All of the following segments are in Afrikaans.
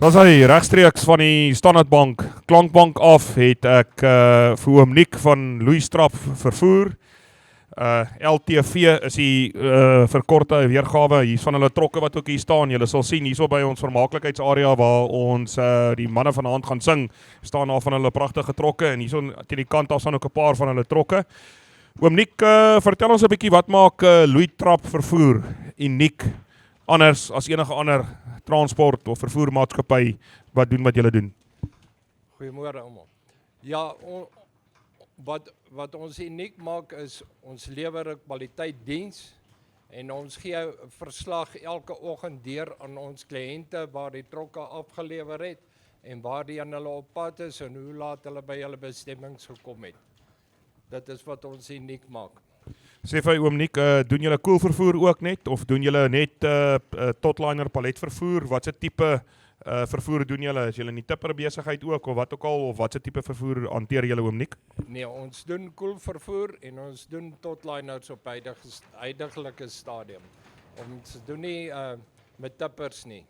Dan hy regstreeks van die Standardbank Klankbank af het ek vir oom Nick van Louis Trap vervoer. LTV is die verkorte weergawe hier van hulle trokke wat ook hier staan. Julle sal sien hierso by ons vermaaklikheidsarea waar ons die manne vanaand gaan sing, staan daar van hulle pragtige trokke en hierso teen die kant af staan ook 'n paar van hulle trokke. Oom Nick, vertel ons 'n bietjie wat maak Louis Trap vervoer uniek anders as enige ander transport of vervoermaatskappy wat doen wat julle doen? Goeiemôre almal. Ja, wat ons uniek maak is ons lewer 'n kwaliteitsdiens en ons gee 'n verslag elke oggend deur aan ons kliënte waar die trokke afgelewer het en waarheen hulle op pad is en hoe laat hulle by hulle bestemmings gekom het. Dit is wat ons uniek maak. Sê vir oom Nick, doen julle koelvervoer ook net of doen julle net totliner paletvervoer? Wat se tipe vervoer doen julle? Is julle in die tipper besigheid ook of wat ook al, of wat se tipe vervoer hanteer julle oom Nick? Nee, ons doen koelvervoer en ons doen totliners op huidige stadium. Ons doen nie met tippers nie.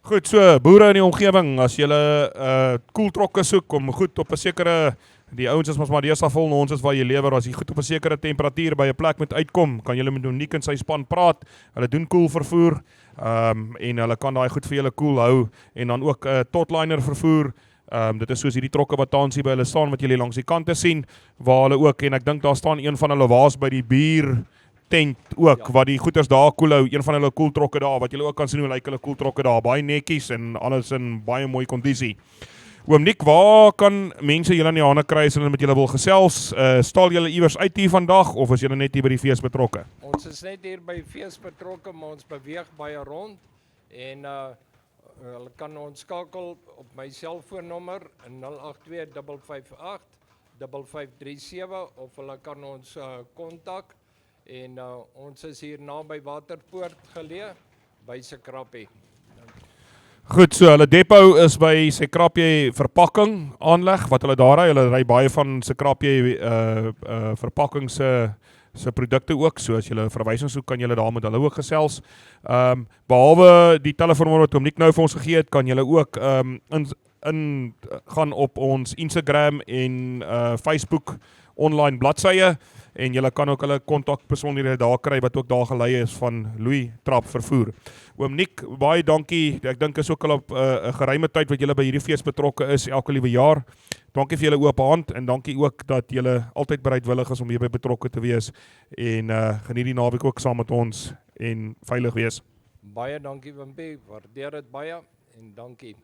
Goed, so boere in die omgewing, as julle koeltrokke soek om goed op 'n sekere, die ouens is mos maar deesdae vol, ons is waar jy lewer, as jy goed op 'n sekere temperatuur by 'n plek moet uitkom, kan julle met Uniek en sy span praat. Hulle doen koelvervoer en hulle kan daai goed vir julle koel hou en dan ook totliner vervoer. Dit is soos hierdie trokke wat tans hier by hulle staan wat julle langs die kante sien, waar hulle ook, en ek dink daar staan een van hulle waas by die bier tent ook, ja, wat die goeders daar koel hou, een van hulle koeltrokke daar, wat julle ook kan sien hoe lyk hulle koeltrokke daar, baie netjies en alles in baie mooi kondisie. Oom Nick, waar kan mense julle in die hande kry as hulle met julle wil gesels? Stal julle iewers uit hier vandag of is julle net hier by die fees betrokke? Ons is net hier by die fees betrokke, maar ons beweeg baie rond en hulle kan ons skakel op my selfoonnommer 082 558 5537 of hulle kan ons kontak en ons is hier naby Waterpoort geleë by Sekrapie. Goed, so hulle depot is by Sekrapie verpakking aanleg wat hulle daar ry. Hulle ry baie van Sekrapie verpakking se produkte ook. So as julle verwysings soek, kan julle daar met hulle ook gesels. Behalwe die telefoonnommer wat Oom Nick nou vir ons gegee het, kan julle ook in gaan op ons Instagram en Facebook online bladsye en julle kan ook hulle kontakbesonderhede daar kry wat ook daar gelei is van Louis Trap vervoer. Oom Nick, baie dankie. Ek dink is ook al op 'n geruime tyd wat julle by hierdie fees betrokke is elke liewe jaar. Dankie vir julle oop hand en dankie ook dat julle altyd bereidwillig is om hierby betrokke te wees en geniet die naweek ook saam met ons en veilig wees. Baie dankie Wimpie, waardeer dit baie en dankie.